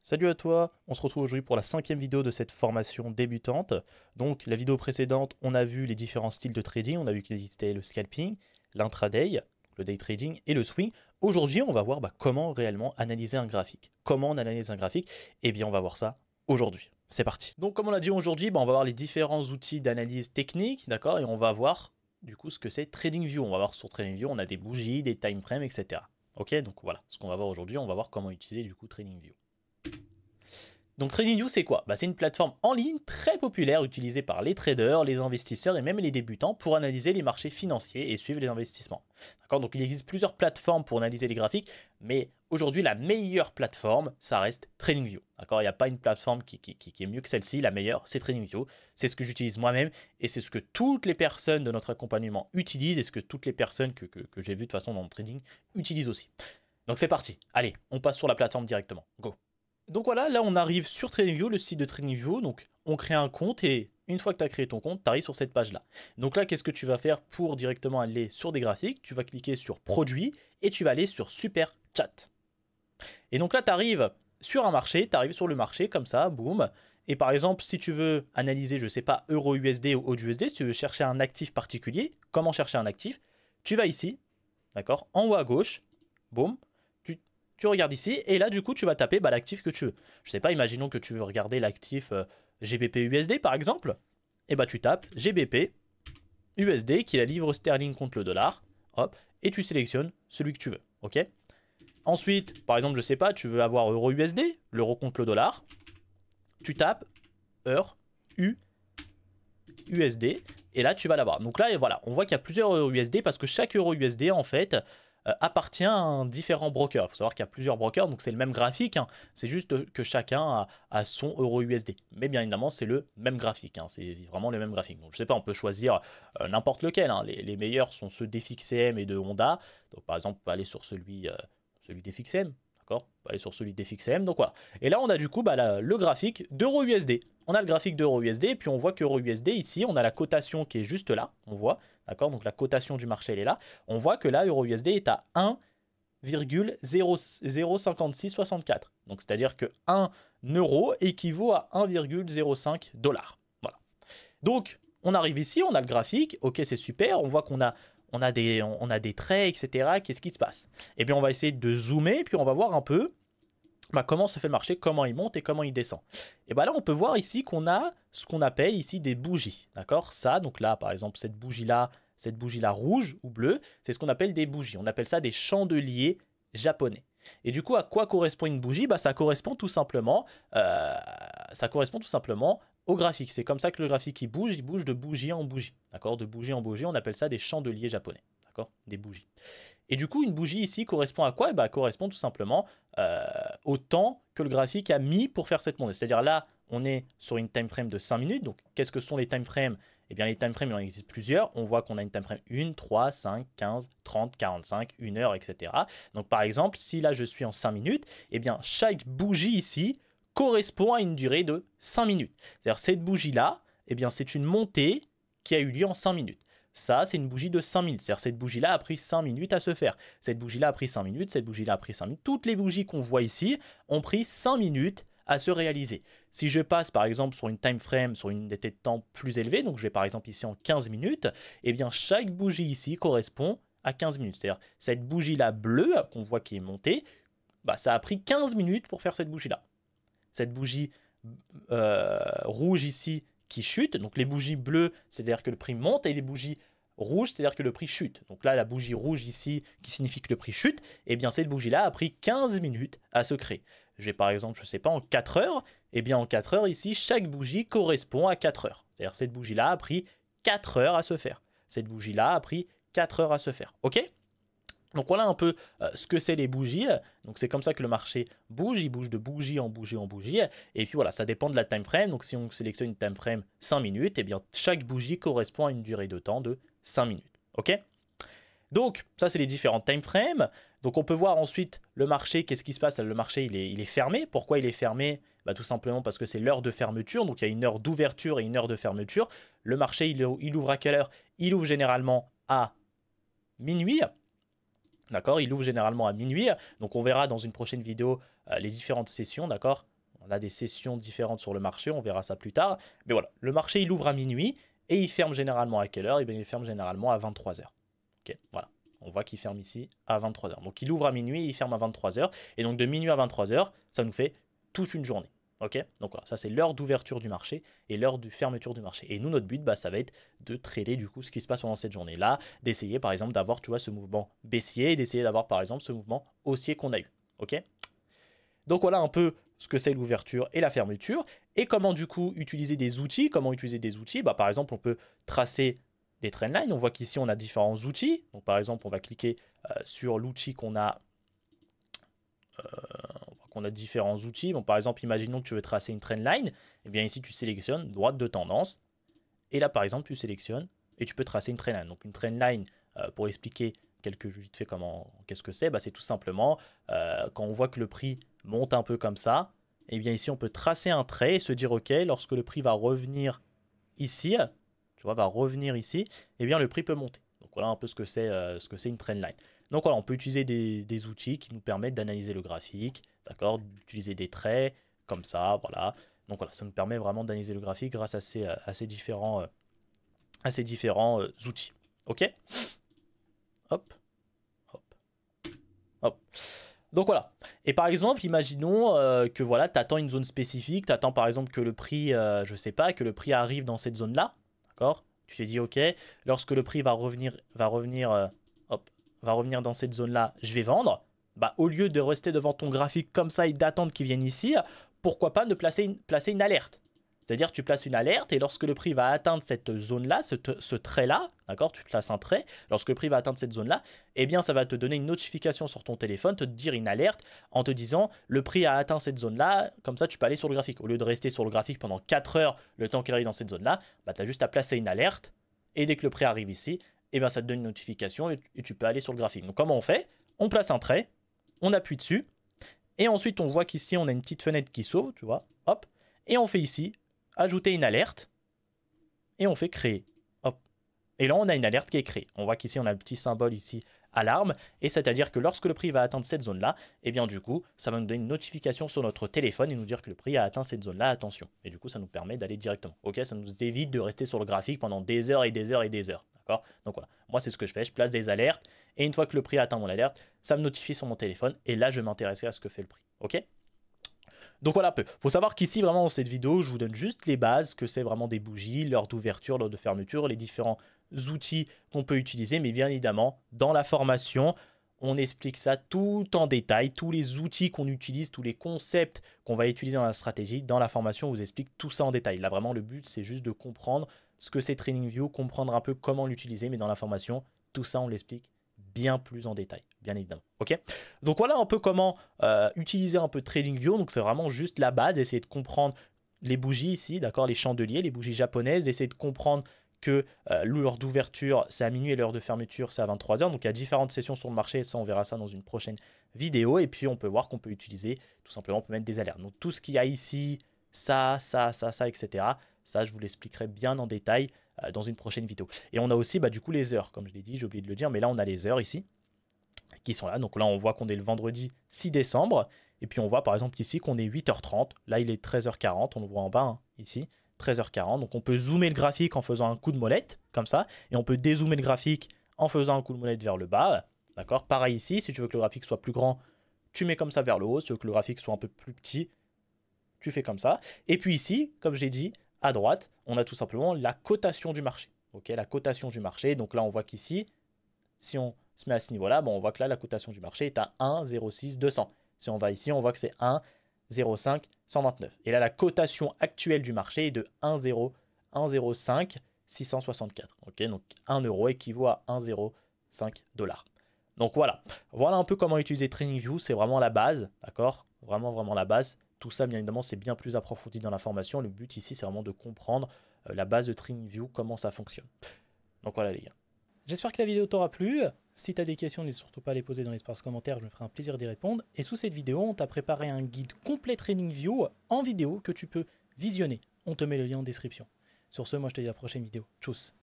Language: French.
Salut à toi, on se retrouve aujourd'hui pour la 5e vidéo de cette formation débutante. Donc la vidéo précédente, on a vu les différents styles de trading, on a vu qu'il existait le scalping, l'intraday, le day trading et le swing. Aujourd'hui, on va voir comment réellement analyser un graphique. Comment on analyse un graphique? Eh bien, on va voir ça aujourd'hui. C'est parti. Donc comme on l'a dit aujourd'hui, on va voir les différents outils d'analyse technique, d'accord? Et on va voir du coup ce que c'est TradingView. On va voir sur TradingView, on a des bougies, des time frames, etc. Ok, donc voilà, ce qu'on va voir aujourd'hui, on va voir comment utiliser du coup TradingView. Donc TradingView, c'est quoi? C'est une plateforme en ligne très populaire utilisée par les traders, les investisseurs et même les débutants pour analyser les marchés financiers et suivre les investissements. D'accord? Donc il existe plusieurs plateformes pour analyser les graphiques, mais aujourd'hui la meilleure plateforme, ça reste TradingView. D'accord? Il n'y a pas une plateforme qui est mieux que celle-ci, la meilleure, c'est TradingView. C'est ce que j'utilise moi-même et c'est ce que toutes les personnes de notre accompagnement utilisent et ce que toutes les personnes que j'ai vues de façon dans le trading utilisent aussi. Donc c'est parti, allez, on passe sur la plateforme directement. Go! Donc voilà, là on arrive sur TradingView, le site de TradingView, donc on crée un compte et une fois que tu as créé ton compte, tu arrives sur cette page-là. Donc là, qu'est-ce que tu vas faire pour directement aller sur des graphiques? Tu vas cliquer sur Produits et tu vas aller sur Super Chat. Et donc là, tu arrives sur un marché, tu arrives sur le marché comme ça, boum. Et par exemple, si tu veux analyser, je sais pas, Euro-USD ou AUD-USD, si tu veux chercher un actif particulier, comment chercher un actif? Tu vas ici, d'accord, en haut à gauche, boum. Tu regardes ici, et là, du coup, tu vas taper l'actif que tu veux. Je sais pas, imaginons que tu veux regarder l'actif GBP-USD, par exemple. Et tu tapes GBP-USD, qui est la livre sterling contre le dollar. Hop, et tu sélectionnes celui que tu veux. Ok. Ensuite, par exemple, je sais pas, tu veux avoir Euro-USD, l'euro contre le dollar. Tu tapes USD, et là, tu vas l'avoir. Donc là, et voilà, on voit qu'il y a plusieurs Euro-USD, parce que chaque Euro-USD, en fait, appartient à un différent broker. Il faut savoir qu'il y a plusieurs brokers, donc c'est le même graphique, hein. C'est juste que chacun a son euro-USD. Mais bien évidemment, c'est le même graphique, hein. C'est vraiment le même graphique. Donc je sais pas, on peut choisir n'importe lequel, hein. Les meilleurs sont ceux d'FXM et de Honda. Donc par exemple, on peut aller sur celui d'FXM. D'accord? On peut aller sur celui d'FXM. Donc voilà. Et là, on a du coup le graphique d'euro-USD. On a le graphique d'euro-USD, et puis on voit qu'euro-USD, ici, on a la cotation qui est juste là. On voit. D'accord? Donc la cotation du marché, elle est là. On voit que là, euro-USD est à 1,05664. Donc c'est-à-dire que 1 euro équivaut à 1,05 $. Voilà. Donc on arrive ici, on a le graphique. Ok, c'est super. On voit qu'on a des traits, etc. Qu'est-ce qui se passe? Et bien on va essayer de zoomer, puis on va voir un peu comment se fait le marché, comment il monte et comment il descend. Et là, on peut voir ici qu'on a ce qu'on appelle ici des bougies. D'accord? Ça, donc là, par exemple, cette bougie-là rouge ou bleue, c'est ce qu'on appelle des bougies. On appelle ça des chandeliers japonais. Et du coup, à quoi correspond une bougie? Ça correspond tout simplement au graphique. C'est comme ça que le graphique il bouge de bougie en bougie. D'accord? De bougie en bougie, on appelle ça des chandeliers japonais. D'accord? Des bougies. Et du coup, une bougie ici correspond à quoi? Elle correspond tout simplement au temps que le graphique a mis pour faire cette montée. C'est-à-dire là, on est sur une time frame de 5 minutes. Donc, qu'est-ce que sont les time frames? Eh bien, les time frames, il en existe plusieurs. On voit qu'on a une time frame 1, 3, 5, 15, 30, 45, 1 heure, etc. Donc, par exemple, si là, je suis en 5 minutes, eh bien, chaque bougie ici correspond à une durée de 5 minutes. C'est-à-dire, cette bougie-là, eh bien, c'est une montée qui a eu lieu en 5 minutes. Ça, c'est une bougie de 5 minutes. C'est-à-dire cette bougie-là a pris 5 minutes à se faire. Cette bougie-là a pris 5 minutes, cette bougie-là a pris 5 minutes. Toutes les bougies qu'on voit ici ont pris 5 minutes à se réaliser. Si je passe par exemple sur une time frame, sur une unité de temps plus élevée, donc je vais par exemple ici en 15 minutes, eh bien chaque bougie ici correspond à 15 minutes. C'est-à-dire cette bougie-là bleue qu'on voit qui est montée, ça a pris 15 minutes pour faire cette bougie-là. Cette bougie rouge ici qui chute. Donc les bougies bleues, c'est-à-dire que le prix monte, et les bougies rouges, c'est-à-dire que le prix chute. Donc là, la bougie rouge ici, qui signifie que le prix chute, et bien cette bougie-là a pris 15 minutes à se créer. Je vais par exemple, je sais pas, en 4 heures, et bien en 4 heures ici, chaque bougie correspond à 4 heures. C'est-à-dire cette bougie-là a pris 4 heures à se faire. Cette bougie-là a pris 4 heures à se faire. Ok? Donc voilà un peu ce que c'est les bougies. Donc c'est comme ça que le marché bouge, il bouge de bougie en bougie en bougie. Et puis voilà, ça dépend de la time frame. Donc si on sélectionne une time frame 5 minutes, eh bien chaque bougie correspond à une durée de temps de 5 minutes. Ok? Donc ça c'est les différentes time frames. Donc on peut voir ensuite le marché, qu'est-ce qui se passe? Le marché il est fermé. Pourquoi il est fermé? Tout simplement parce que c'est l'heure de fermeture. Donc il y a une heure d'ouverture et une heure de fermeture. Le marché il ouvre à quelle heure? Il ouvre généralement à minuit. D'accord, il ouvre généralement à minuit. Donc on verra dans une prochaine vidéo les différentes sessions, d'accord, On a des sessions différentes sur le marché, on verra ça plus tard. Mais voilà, le marché, il ouvre à minuit et il ferme généralement à quelle heure? Eh bien, il ferme généralement à 23h. Ok, voilà. On voit qu'il ferme ici à 23h. Donc, il ouvre à minuit et il ferme à 23h. Et donc, de minuit à 23h, ça nous fait toute une journée. Ok, donc voilà, ça c'est l'heure d'ouverture du marché et l'heure de fermeture du marché. Et nous, notre but, ça va être de trader du coup ce qui se passe pendant cette journée-là, d'essayer par exemple d'avoir, tu vois, ce mouvement baissier et d'essayer d'avoir par exemple ce mouvement haussier qu'on a eu. Ok, donc voilà un peu ce que c'est l'ouverture et la fermeture et comment du coup utiliser des outils. Comment utiliser des outils? Par exemple, on peut tracer des trendlines. On voit qu'ici on a différents outils. Donc par exemple, on va cliquer sur l'outil qu'on a. On a différents outils. Bon, par exemple, imaginons que tu veux tracer une trendline. Eh bien, ici, tu sélectionnes droite de tendance. Et là, par exemple, tu sélectionnes et tu peux tracer une trendline. Donc, une trendline, pour expliquer vite fait qu'est-ce que c'est, c'est tout simplement quand on voit que le prix monte un peu comme ça. Eh bien, ici, on peut tracer un trait et se dire, OK, lorsque le prix va revenir ici, tu vois, va revenir ici, eh bien, le prix peut monter. Donc, voilà un peu ce que c'est une trendline. Donc, voilà, on peut utiliser des outils qui nous permettent d'analyser le graphique, d'accord, d'utiliser des traits comme ça, voilà. Donc voilà, ça nous permet vraiment d'analyser le graphique grâce à ces différents outils. Ok, hop, hop, hop. Donc voilà. Et par exemple, imaginons que voilà, tu attends une zone spécifique, tu attends par exemple que le prix, je sais pas, que le prix arrive dans cette zone-là, d'accord? Tu t'es dit, ok, lorsque le prix va revenir dans cette zone-là, je vais vendre. Au lieu de rester devant ton graphique comme ça et d'attendre qu'il vienne ici, pourquoi pas ne placer une alerte? C'est-à-dire tu places une alerte et lorsque le prix va atteindre cette zone-là, ce trait-là, d'accord, tu places un trait, lorsque le prix va atteindre cette zone-là, eh bien ça va te donner une notification sur ton téléphone, te dire une alerte en te disant le prix a atteint cette zone-là, comme ça tu peux aller sur le graphique. Au lieu de rester sur le graphique pendant 4 heures le temps qu'il arrive dans cette zone-là, tu as juste à placer une alerte et dès que le prix arrive ici, eh bien ça te donne une notification et tu peux aller sur le graphique. Donc comment on fait? On place un trait, on appuie dessus et ensuite on voit qu'ici on a une petite fenêtre qui s'ouvre, tu vois, hop, et on fait ici ajouter une alerte et on fait créer. Hop. Et là, on a une alerte qui est créée. On voit qu'ici, on a le petit symbole ici, alarme, et c'est-à-dire que lorsque le prix va atteindre cette zone-là, et bien du coup, ça va nous donner une notification sur notre téléphone et nous dire que le prix a atteint cette zone-là, attention. Et du coup, ça nous permet d'aller directement. Ok, ça nous évite de rester sur le graphique pendant des heures et des heures et des heures. D'accord? Donc voilà, moi c'est ce que je fais, je place des alertes, et une fois que le prix atteint mon alerte, ça me notifie sur mon téléphone, et là, je m'intéresserai à ce que fait le prix. Ok? Donc voilà un peu. Il faut savoir qu'ici, vraiment, dans cette vidéo, je vous donne juste les bases, que c'est vraiment des bougies, l'heure d'ouverture, l'heure de fermeture, les différents outils qu'on peut utiliser. Mais bien évidemment, dans la formation, on explique ça tout en détail, tous les outils qu'on utilise, tous les concepts qu'on va utiliser dans la stratégie. Dans la formation, on vous explique tout ça en détail. Là, vraiment, le but, c'est juste de comprendre ce que c'est TradingView, comprendre un peu comment l'utiliser. Mais dans la formation, tout ça, on l'explique bien plus en détail, bien évidemment. Ok, donc voilà un peu comment utiliser un peu TradingView. Donc c'est vraiment juste la base, essayer de comprendre les bougies ici, d'accord, les chandeliers, les bougies japonaises, d'essayer de comprendre que l'heure d'ouverture c'est à minuit et l'heure de fermeture c'est à 23h. Donc il y a différentes sessions sur le marché, ça on verra ça dans une prochaine vidéo. Et puis on peut voir qu'on peut utiliser, tout simplement, on peut mettre des alertes. Donc tout ce qu'il y a ici, ça, etc. Ça je vous l'expliquerai bien en détail dans une prochaine vidéo. Et on a aussi du coup les heures, comme je l'ai dit, j'ai oublié de le dire, mais là on a les heures ici qui sont là. Donc là on voit qu'on est le vendredi 6 décembre et puis on voit par exemple ici qu'on est 8h30, là il est 13h40, on le voit en bas ici, 13h40. Donc on peut zoomer le graphique en faisant un coup de molette comme ça et on peut dézoomer le graphique en faisant un coup de molette vers le bas, d'accord. Pareil ici, si tu veux que le graphique soit plus grand, tu mets comme ça vers le haut. Si tu veux que le graphique soit un peu plus petit, tu fais comme ça. Et puis ici, comme je l'ai dit, à droite, on a tout simplement la cotation du marché. Ok, la cotation du marché. Donc là, on voit qu'ici, si on se met à ce niveau-là, on voit que là, la cotation du marché est à 1,06 200. Si on va ici, on voit que c'est 1,05 129. Et là, la cotation actuelle du marché est de 1,05 664. Ok, donc 1 euro équivaut à 1,05 $. Donc voilà un peu comment utiliser TradingView, c'est vraiment la base, d'accord, vraiment la base. Tout ça, bien évidemment, c'est bien plus approfondi dans la formation. Le but ici, c'est vraiment de comprendre la base de TradingView, comment ça fonctionne. Donc voilà les gars. J'espère que la vidéo t'aura plu. Si tu as des questions, n'hésite surtout pas à les poser dans l'espace commentaire, je me ferai un plaisir d'y répondre. Et sous cette vidéo, on t'a préparé un guide complet TradingView en vidéo que tu peux visionner. On te met le lien en description. Sur ce, moi je te dis à la prochaine vidéo. Tchuss.